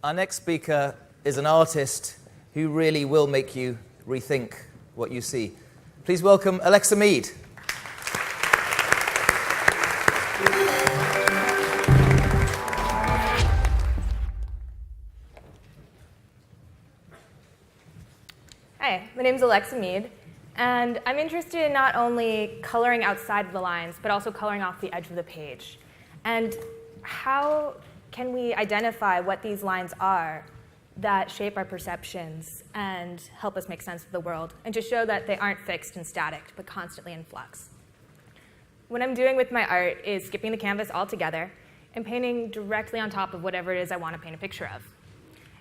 Our next speaker is an artist who really will make you rethink what you see. Please welcome Alexa Meade. Hi, my name is Alexa Meade, and I'm interested in not only coloring outside of the lines, but also coloring off the edge of the page. And how can we identify what these lines are that shape our perceptions and help us make sense of the world, and to show that they aren't fixed and static, but constantly in flux. What I'm doing with my art is skipping the canvas altogether and painting directly on top of whatever it is I want to paint a picture of.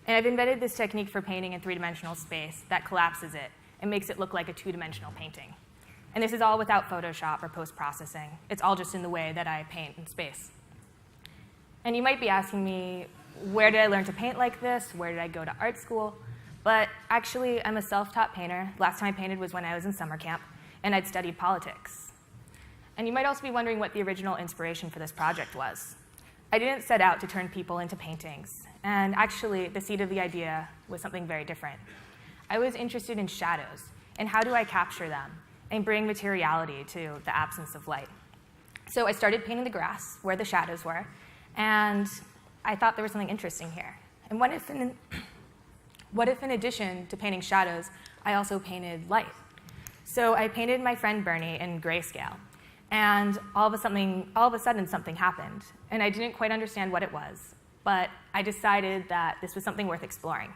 And I've invented this technique for painting in three-dimensional space that collapses it and makes it look like a two-dimensional painting. And this is all without Photoshop or post-processing. It's all just in the way that I paint in space. And you might be asking me, where did I learn to paint like this? Where did I go to art school? But actually, I'm a self-taught painter. Last time I painted was when I was in summer camp, and I'd studied politics. And you might also be wondering what the original inspiration for this project was. I didn't set out to turn people into paintings. And actually, the seed of the idea was something very different. I was interested in shadows, and how do I capture them and bring materiality to the absence of light. So I started painting the grass where the shadows were, and I thought there was something interesting here. And what if in addition to painting shadows, I also painted light? So I painted my friend Bernie in grayscale, and all of a sudden something happened, and I didn't quite understand what it was, but I decided that this was something worth exploring.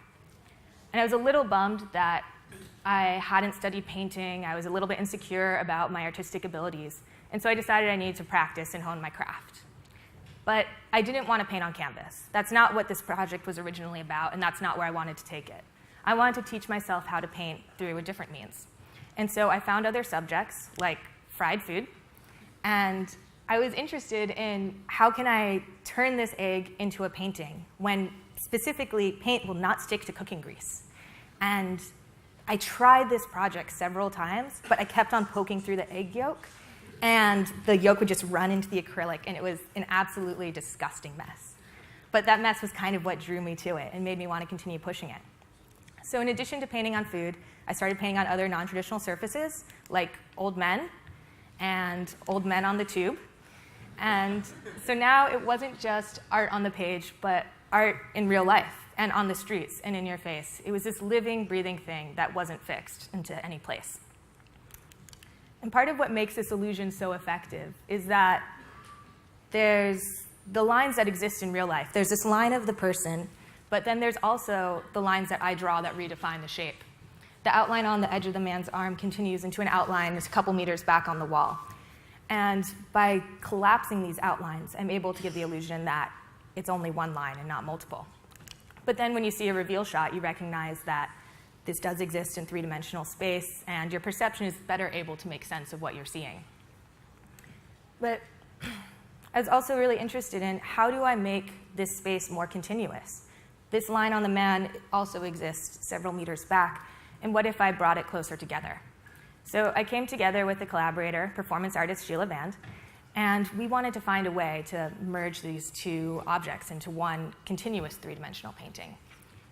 And I was a little bummed that I hadn't studied painting. I was a little bit insecure about my artistic abilities, and so I decided I needed to practice and hone my craft. But I didn't want to paint on canvas. That's not what this project was originally about, and that's not where I wanted to take it. I wanted to teach myself how to paint through a different means. And so I found other subjects, like fried food, and I was interested in how can I turn this egg into a painting when specifically paint will not stick to cooking grease. And I tried this project several times, but I kept on poking through the egg yolk, and the yolk would just run into the acrylic, and it was an absolutely disgusting mess. But that mess was kind of what drew me to it and made me want to continue pushing it. So in addition to painting on food, I started painting on other non-traditional surfaces, like old men and old men on the tube. And so now it wasn't just art on the page, but art in real life and on the streets and in your face. It was this living, breathing thing that wasn't fixed into any place. And part of what makes this illusion so effective is that there's the lines that exist in real life. There's this line of the person, but then there's also the lines that I draw that redefine the shape. The outline on the edge of the man's arm continues into an outline that's a couple meters back on the wall. And by collapsing these outlines, I'm able to give the illusion that it's only one line and not multiple. But then when you see a reveal shot, you recognize that this does exist in three-dimensional space, and your perception is better able to make sense of what you're seeing. But I was also really interested in how do I make this space more continuous? This line on the man also exists several meters back, and what if I brought it closer together? So I came together with a collaborator, performance artist Sheila Band, and we wanted to find a way to merge these two objects into one continuous three-dimensional painting.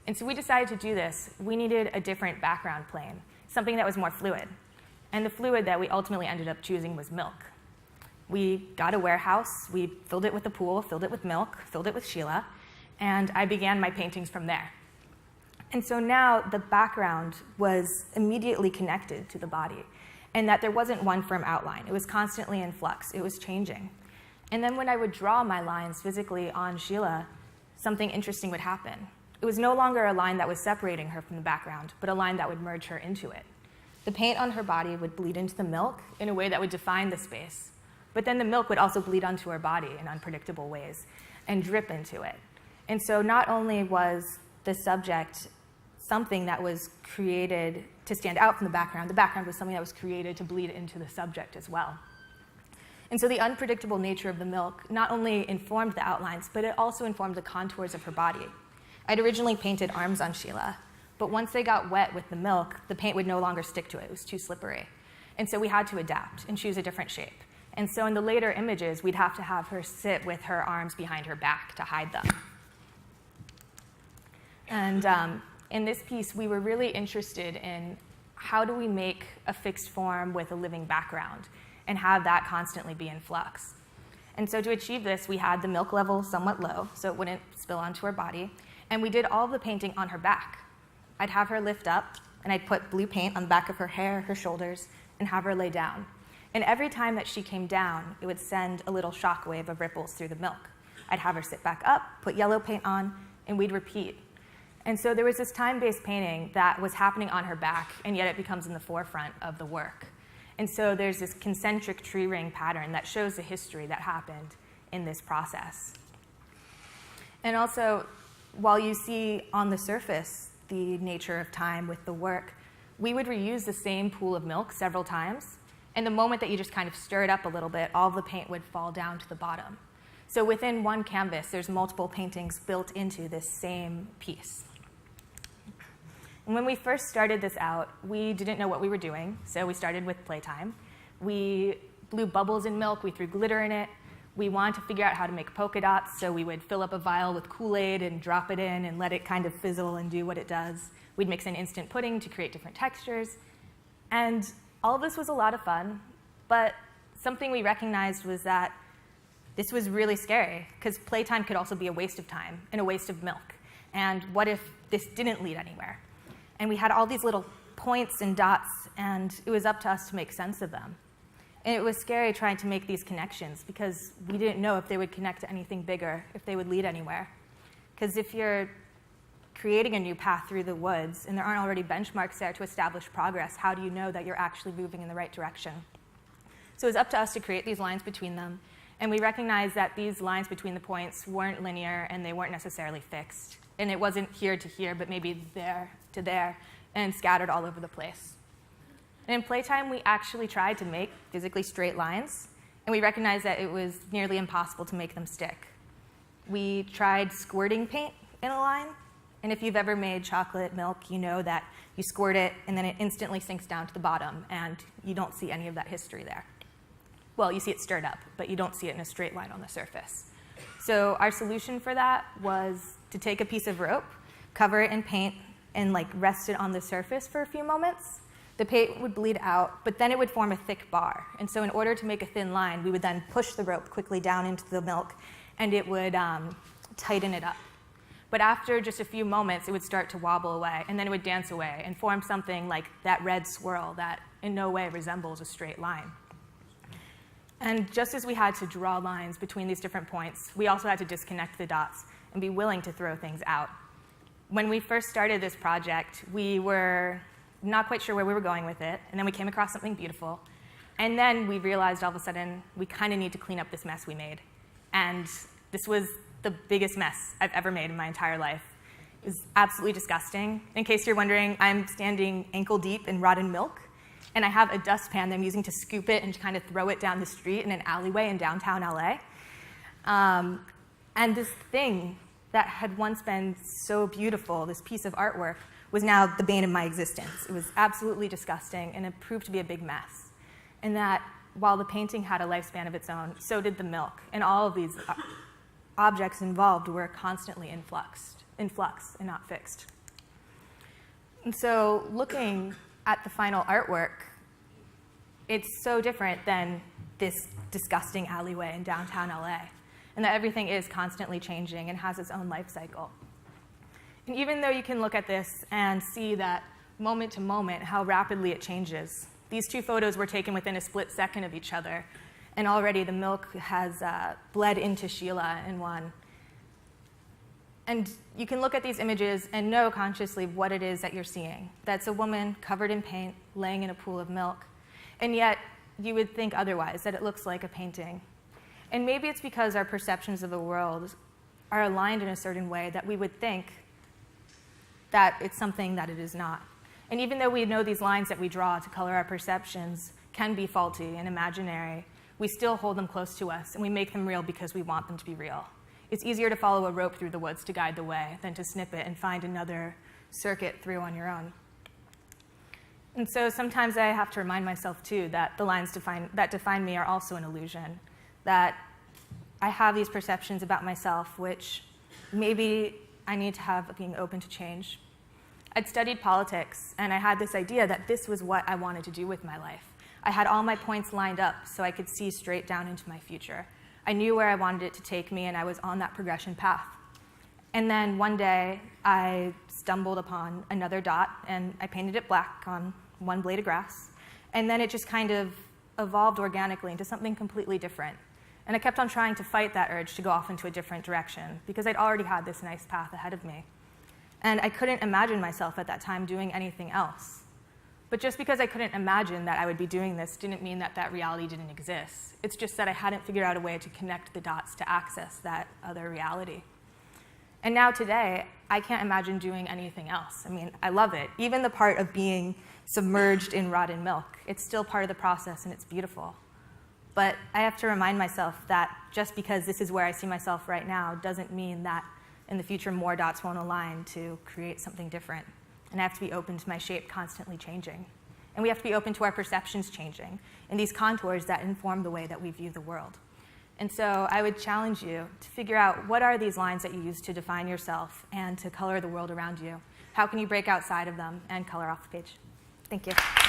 And so we decided to do this. We needed a different background plane, something that was more fluid. And the fluid that we ultimately ended up choosing was milk. We got a warehouse, we filled it with a pool, filled it with milk, filled it with Sheila, and I began my paintings from there. And so now the background was immediately connected to the body, and that there wasn't one firm outline. It was constantly in flux. It was changing. And then when I would draw my lines physically on Sheila, something interesting would happen. It was no longer a line that was separating her from the background, but a line that would merge her into it. The paint on her body would bleed into the milk in a way that would define the space. But then the milk would also bleed onto her body in unpredictable ways and drip into it. And so not only was the subject something that was created to stand out from the background was something that was created to bleed into the subject as well. And so the unpredictable nature of the milk not only informed the outlines, but it also informed the contours of her body. I'd originally painted arms on Sheila, but once they got wet with the milk, the paint would no longer stick to it. It was too slippery. And so we had to adapt and choose a different shape. And so in the later images, we'd have to have her sit with her arms behind her back to hide them. And in this piece, we were really interested in how do we make a fixed form with a living background and have that constantly be in flux. And so to achieve this, we had the milk level somewhat low so it wouldn't spill onto her body. And we did all of the painting on her back. I'd have her lift up, and I'd put blue paint on the back of her hair, her shoulders, and have her lay down. And every time that she came down, it would send a little shock wave of ripples through the milk. I'd have her sit back up, put yellow paint on, and we'd repeat. And so there was this time-based painting that was happening on her back, and yet it becomes in the forefront of the work. And so there's this concentric tree ring pattern that shows the history that happened in this process. And also, while you see on the surface the nature of time with the work, we would reuse the same pool of milk several times. And the moment that you just kind of stir it up a little bit, all of the paint would fall down to the bottom. So within one canvas, there's multiple paintings built into this same piece. And when we first started this out, we didn't know what we were doing, so we started with playtime. We blew bubbles in milk, we threw glitter in it. We wanted to figure out how to make polka dots, so we would fill up a vial with Kool-Aid and drop it in and let it kind of fizzle and do what it does. We'd mix in instant pudding to create different textures. And all of this was a lot of fun, but something we recognized was that this was really scary, because playtime could also be a waste of time and a waste of milk. And what if this didn't lead anywhere? And we had all these little points and dots, and it was up to us to make sense of them. And it was scary trying to make these connections, because we didn't know if they would connect to anything bigger, if they would lead anywhere. Because if you're creating a new path through the woods, and there aren't already benchmarks there to establish progress, how do you know that you're actually moving in the right direction? So it was up to us to create these lines between them. And we recognized that these lines between the points weren't linear, and they weren't necessarily fixed. And it wasn't here to here, but maybe there to there, and scattered all over the place. And in playtime, we actually tried to make physically straight lines, and we recognized that it was nearly impossible to make them stick. We tried squirting paint in a line, and if you've ever made chocolate milk, you know that you squirt it, and then it instantly sinks down to the bottom, and you don't see any of that history there. Well, you see it stirred up, but you don't see it in a straight line on the surface. So our solution for that was to take a piece of rope, cover it in paint, and rest it on the surface for a few moments. The paint would bleed out, but then it would form a thick bar. And so in order to make a thin line, we would then push the rope quickly down into the milk, and it would tighten it up. But after just a few moments, it would start to wobble away, and then it would dance away and form something like that red swirl that in no way resembles a straight line. And just as we had to draw lines between these different points, we also had to disconnect the dots and be willing to throw things out. When we first started this project, we were not quite sure where we were going with it, and then we came across something beautiful. And then we realized all of a sudden we kind of need to clean up this mess we made. And this was the biggest mess I've ever made in my entire life. It was absolutely disgusting. In case you're wondering, I'm standing ankle deep in rotten milk, and I have a dustpan that I'm using to scoop it and to kind of throw it down the street in an alleyway in downtown LA. And this thing that had once been so beautiful, this piece of artwork, was now the bane of my existence. It was absolutely disgusting, and it proved to be a big mess. And that while the painting had a lifespan of its own, so did the milk, and all of these objects involved were constantly in flux and not fixed. And so looking at the final artwork, it's so different than this disgusting alleyway in downtown LA, and that everything is constantly changing and has its own life cycle. And even though you can look at this and see that moment to moment how rapidly it changes, these two photos were taken within a split second of each other, and already the milk has bled into Sheila in one. And you can look at these images and know consciously what it is that you're seeing. That's a woman covered in paint, laying in a pool of milk. And yet, you would think otherwise, that it looks like a painting. And maybe it's because our perceptions of the world are aligned in a certain way that we would think that it's something that it is not. And even though we know these lines that we draw to color our perceptions can be faulty and imaginary, we still hold them close to us, and we make them real because we want them to be real. It's easier to follow a rope through the woods to guide the way than to snip it and find another circuit through on your own. And so sometimes I have to remind myself, too, that the lines that define me are also an illusion, that I have these perceptions about myself which maybe I need to have being open to change. I'd studied politics, and I had this idea that this was what I wanted to do with my life. I had all my points lined up so I could see straight down into my future. I knew where I wanted it to take me, and I was on that progression path. And then one day, I stumbled upon another dot, and I painted it black on one blade of grass. And then it just kind of evolved organically into something completely different. And I kept on trying to fight that urge to go off into a different direction, because I'd already had this nice path ahead of me. And I couldn't imagine myself at that time doing anything else. But just because I couldn't imagine that I would be doing this didn't mean that that reality didn't exist. It's just that I hadn't figured out a way to connect the dots to access that other reality. And now today, I can't imagine doing anything else. I mean, I love it. Even the part of being submerged in rotten milk, it's still part of the process and it's beautiful. But I have to remind myself that just because this is where I see myself right now doesn't mean that in the future more dots won't align to create something different. And I have to be open to my shape constantly changing. And we have to be open to our perceptions changing and these contours that inform the way that we view the world. And so I would challenge you to figure out what are these lines that you use to define yourself and to color the world around you. How can you break outside of them and color off the page? Thank you.